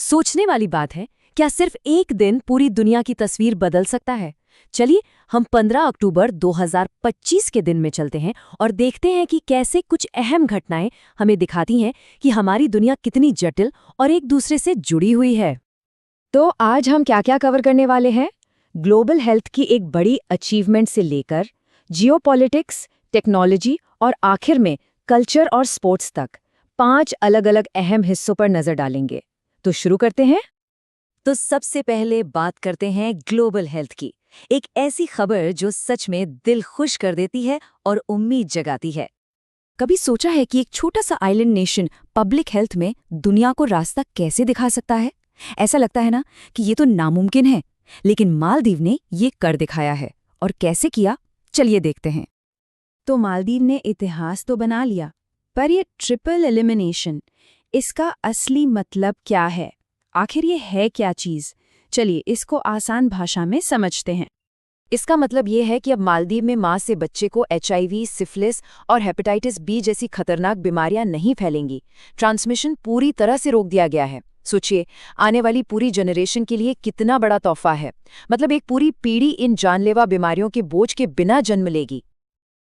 सोचने वाली बात है, क्या सिर्फ एक दिन पूरी दुनिया की तस्वीर बदल सकता है? चलिए हम 15 अक्टूबर 2025 के दिन में चलते हैं और देखते हैं कि कैसे कुछ अहम घटनाएं हमें दिखाती हैं कि हमारी दुनिया कितनी जटिल और एक दूसरे से जुड़ी हुई है। तो आज हम क्या-क्या कवर करने वाले हैं? ग्लोबल हेल्थ की एक बड़ी अचीवमेंट से लेकर जियोपॉलिटिक्स, टेक्नोलॉजी और आखिर में कल्चर और स्पोर्ट्स तक 5 अलग-अलग अहम हिस्सों पर नजर डालेंगे। तो शुरू करते हैं। तो सबसे पहले बात करते हैं ग्लोबल हेल्थ की, एक ऐसी खबर जो सच में दिल खुश कर देती है और उम्मीद जगाती है। कभी सोचा है कि एक छोटा सा आइलैंड नेशन पब्लिक हेल्थ में दुनिया को रास्ता कैसे दिखा सकता है? ऐसा लगता है ना कि ये तो नामुमकिन है, लेकिन मालदीव ने ये कर दिखाया है। और कैसे किया, चलिए देखते हैं। तो मालदीव ने इतिहास तो बना लिया, पर ये ट्रिपल एलिमिनेशन, इसका असली मतलब क्या है? आखिर ये है क्या चीज़? चलिए इसको आसान भाषा में समझते हैं। इसका मतलब ये है कि अब मालदीव में माँ से बच्चे को HIV, सिफिलिस और हेपेटाइटिस बी जैसी खतरनाक बीमारियां नहीं फैलेंगी। ट्रांसमिशन पूरी तरह से रोक दिया गया है। सोचिए, आने वाली पूरी जनरेशन के लिए कितना बड़ा तोहफा है। मतलब एक पूरी पीढ़ी इन जानलेवा बीमारियों के बोझ के बिना जन्म लेगी।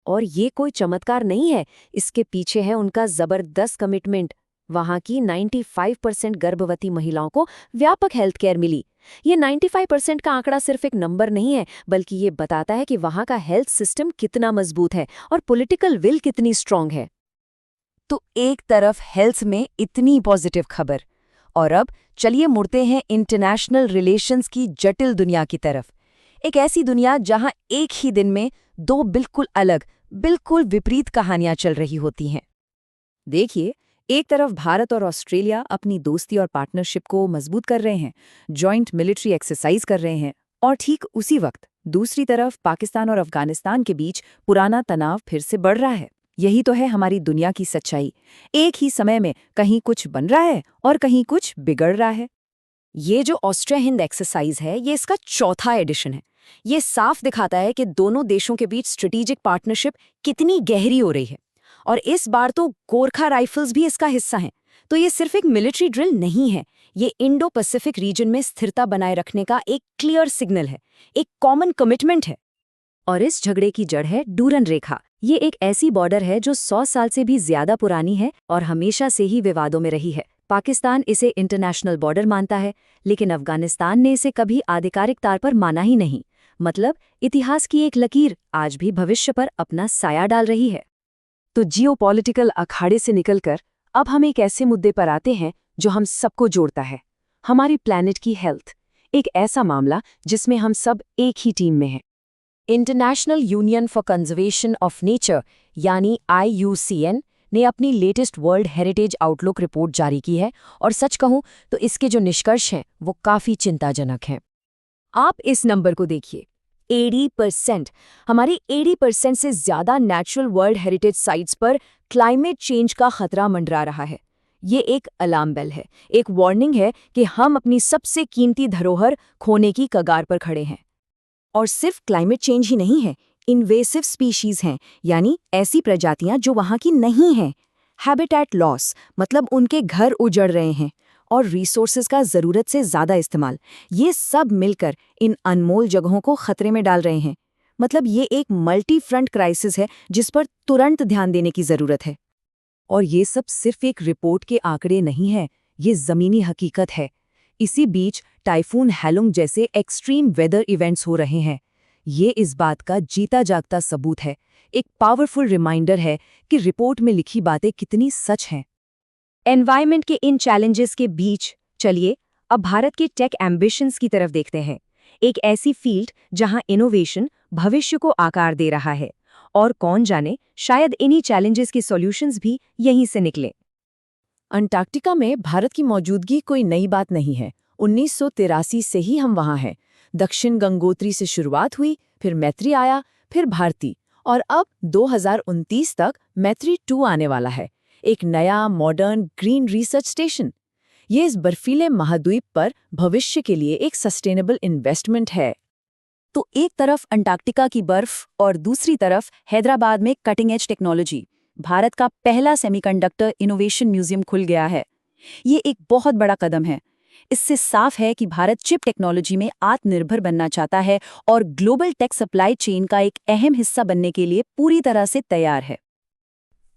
और ये कोई चमत्कार नहीं है, इसके पीछे है उनका जबरदस्त कमिटमेंट। वहां की 95% गर्भवती महिलाओं को व्यापक हेल्थ केयर मिली। ये 95% का आंकड़ा सिर्फ एक नंबर नहीं है, बल्कि ये बताता है कि वहां का हेल्थ सिस्टम कितना मजबूत है और पॉलिटिकल विल कितनी स्ट्रांग है। तो एक तरफ हेल्थ में इतनी पॉजिटिव खबर, और अब चलिए मुड़ते हैं इंटरनेशनल रिलेशंस की जटिल दुनिया की तरफ। एक ऐसी दुनिया जहां एक ही दिन में दो बिल्कुल अलग, बिल्कुल विपरीत कहानियां चल रही होती हैं। देखिए, एक तरफ भारत और ऑस्ट्रेलिया अपनी दोस्ती और पार्टनरशिप को मजबूत कर रहे हैं, जॉइंट मिलिट्री एक्सरसाइज कर रहे हैं, और ठीक उसी वक्त दूसरी तरफ पाकिस्तान और अफगानिस्तान के बीच पुराना तनाव फिर से बढ़ रहा है। यही तो है हमारी दुनिया की सच्चाई। एक ही समय में कहीं कुछ बन रहा है और कहीं कुछ बिगड़ रहा है। ये जो ऑस्ट्रिया हिंद एक्सरसाइज है, ये इसका चौथा एडिशन है। ये साफ दिखाता है कि दोनों देशों के बीच स्ट्रेटेजिक पार्टनरशिप कितनी गहरी हो रही है। और इस बार तो गोरखा राइफल्स भी इसका हिस्सा हैं। तो ये सिर्फ एक मिलिट्री ड्रिल नहीं है, ये इंडो पैसिफिक रीजन में स्थिरता बनाए रखने का एक क्लियर सिग्नल है, एक कॉमन कमिटमेंट है। और इस झगड़े की जड़ है डूरन रेखा। ये एक ऐसी बॉर्डर है जो 100 साल से भी ज्यादा पुरानी है और हमेशा से ही विवादों में रही है। पाकिस्तान इसे इंटरनेशनल बॉर्डर मानता है, लेकिन अफगानिस्तान ने इसे कभी आधिकारिक तौर पर माना ही नहीं। मतलब इतिहास की एक लकीर आज भी भविष्य पर अपना साया डाल रही है। तो जियोपॉलिटिकल अखाड़े से निकलकर अब हम एक ऐसे मुद्दे पर आते हैं जो हम सबको जोड़ता है, हमारी प्लैनेट की हेल्थ। एक ऐसा मामला जिसमें हम सब एक ही टीम में हैं। International union for conservation of nature यानी IUCN ने अपनी latest world heritage outlook report जारी की है, और सच कहूं तो इसके जो निष्कर्ष हैं वो काफ़ी चिंताजनक हैं। आप इस नंबर को देखिए, 80%। हमारी 80% से ज़्यादा नेचुरल वर्ल्ड हेरिटेज साइट्स पर क्लाइमेट चेंज का खतरा मंडरा रहा है। ये एक अलार्म बेल है, एक वार्निंग है कि हम अपनी सबसे कीमती धरोहर खोने की कगार पर खड़े हैं। और सिर्फ क्लाइमेट चेंज ही नहीं है, इन्वेसिव स्पीशीज हैं, यानी ऐसी प्रजातियां जो वहां की नहीं हैं। हैबिटेट लॉस, मतलब उनके घर उजड़ रहे हैं, और रिसोर्सेज का ज़रूरत से ज़्यादा इस्तेमाल, ये सब मिलकर इन अनमोल जगहों को खतरे में डाल रहे हैं। मतलब ये एक मल्टी फ्रंट क्राइसिस है जिस पर तुरंत ध्यान देने की ज़रूरत है। और ये सब सिर्फ एक रिपोर्ट के आंकड़े नहीं हैं, ये ज़मीनी हकीकत है। इसी बीच टाइफून हैलोंग जैसे एक्सट्रीम वेदर इवेंट्स हो रहे हैं। ये इस बात का जीता जागता सबूत है, एक पावरफुल रिमाइंडर है कि रिपोर्ट में लिखी बातें कितनी सच हैं। एनवायरनमेंट के इन चैलेंजेस के बीच चलिए अब भारत के टेक एम्बिशंस की तरफ देखते हैं। एक ऐसी फील्ड जहां इनोवेशन भविष्य को आकार दे रहा है, और कौन जाने शायद इन्हीं चैलेंजेस के सॉल्यूशंस भी यहीं से निकले। अंटार्कटिका में भारत की मौजूदगी कोई नई बात नहीं है। 1983 से ही हम वहां हैं। दक्षिण गंगोत्री से शुरुआत हुई, फिर मैत्री आया, फिर भारती, और अब 2029 तक मैत्री 2 आने वाला है, एक नया मॉडर्न ग्रीन रिसर्च स्टेशन। ये इस बर्फीले महाद्वीप पर भविष्य के लिए एक सस्टेनेबल इन्वेस्टमेंट है। तो एक तरफ अंटार्कटिका की बर्फ और दूसरी तरफ हैदराबाद में कटिंग एज टेक्नोलॉजी। भारत का पहला सेमीकंडक्टर इनोवेशन म्यूजियम खुल गया है। ये एक बहुत बड़ा कदम है। इससे साफ है कि भारत चिप टेक्नोलॉजी में आत्मनिर्भर बनना चाहता है और ग्लोबल टेक सप्लाई चेन का एक अहम हिस्सा बनने के लिए पूरी तरह से तैयार है।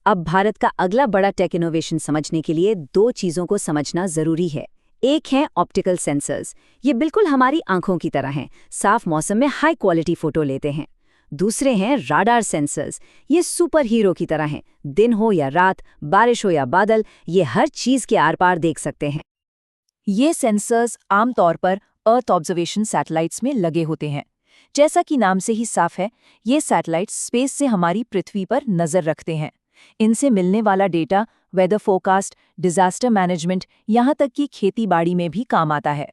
अब भारत का अगला बड़ा टेक इनोवेशन समझने के लिए दो चीज़ों को समझना ज़रूरी है। एक है ऑप्टिकल सेंसर्स। ये बिल्कुल हमारी आंखों की तरह हैं, साफ मौसम में हाई क्वालिटी फोटो लेते हैं। दूसरे हैं राडार सेंसर्स। ये सुपर हीरो की तरह हैं, दिन हो या रात, बारिश हो या बादल, ये हर चीज़ के आर पार देख सकते हैं। ये सेंसर्स आमतौर पर अर्थ ऑब्जर्वेशन सैटेलाइट्स में लगे होते हैं। जैसा कि नाम से ही साफ है, ये सैटेलाइट्स स्पेस से हमारी पृथ्वी पर नज़र रखते हैं। इनसे मिलने वाला data weather forecast, disaster management, यहाँ तक कि खेती बाड़ी में भी काम आता है।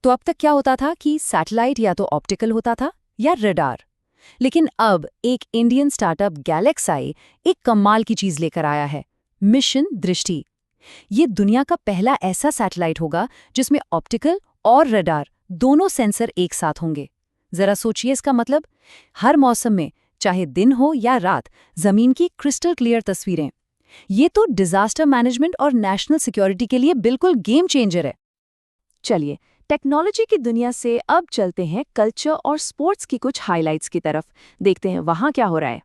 तो अब तक क्या होता था कि सैटेलाइट या तो ऑप्टिकल होता था या रडार। लेकिन अब एक इंडियन स्टार्टअप गैलेक्साई एक कमाल की चीज लेकर आया है, मिशन दृष्टि। ये दुनिया का पहला ऐसा सैटेलाइट होगा जिसमें ऑप्टिकल और रडार दोनों सेंसर एक साथ होंगे। जरा सोचिए इसका मतलब, हर मौसम में, चाहे दिन हो या रात, जमीन की क्रिस्टल क्लियर तस्वीरें। ये तो डिजास्टर मैनेजमेंट और नेशनल सिक्योरिटी के लिए बिल्कुल गेम चेंजर है। चलिए, टेक्नोलॉजी की दुनिया से अब चलते हैं कल्चर और स्पोर्ट्स की कुछ हाइलाइट्स की तरफ। देखते हैं वहाँ क्या हो रहा है।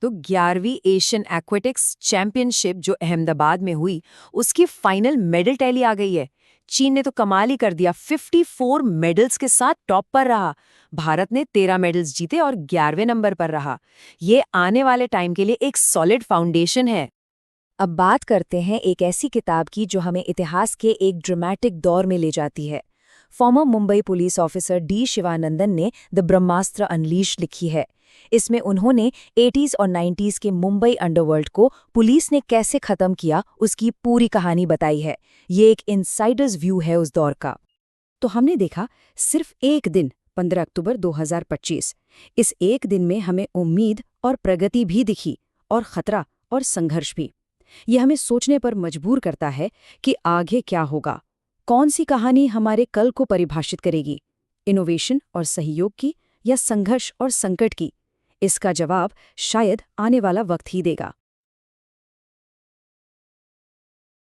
तो 11वीं एशियन एक्वेटिक्स चैंपियनशिप जो अहमदाबाद में हुई, उसकी फाइनल मेडल टैली आ गई है। चीन ने तो कमाल ही कर दिया, 54 मेडल्स के साथ टॉप पर रहा। भारत ने 13 मेडल्स जीते और 11वें नंबर पर रहा। ये आने वाले टाइम के लिए एक सॉलिड फाउंडेशन है। अब बात करते हैं एक ऐसी किताब की जो हमें इतिहास के एक ड्रामेटिक दौर में ले जाती है। Farmer Mumbai police officer D Sivanandan ने द ब्रह्मास्त्र अनलीश लिखी है। इसमें उन्होंने 80s और 90s के मुंबई अंडरवर्ल्ड को पुलिस ने कैसे खत्म किया उसकी पूरी कहानी बताई है। ये एक इनसाइडर्स व्यू है उस दौर का। तो हमने देखा सिर्फ एक दिन, 15 अक्टूबर 2025। इस एक दिन में हमें उम्मीद और प्रगति भी दिखी, और खतरा और संघर्ष भी। ये हमें सोचने पर मजबूर करता है कि आगे क्या होगा, कौन सी कहानी हमारे कल को परिभाषित करेगी, इनोवेशन और सहयोग की या संघर्ष और संकट की। इसका जवाब शायद आने वाला वक्त ही देगा।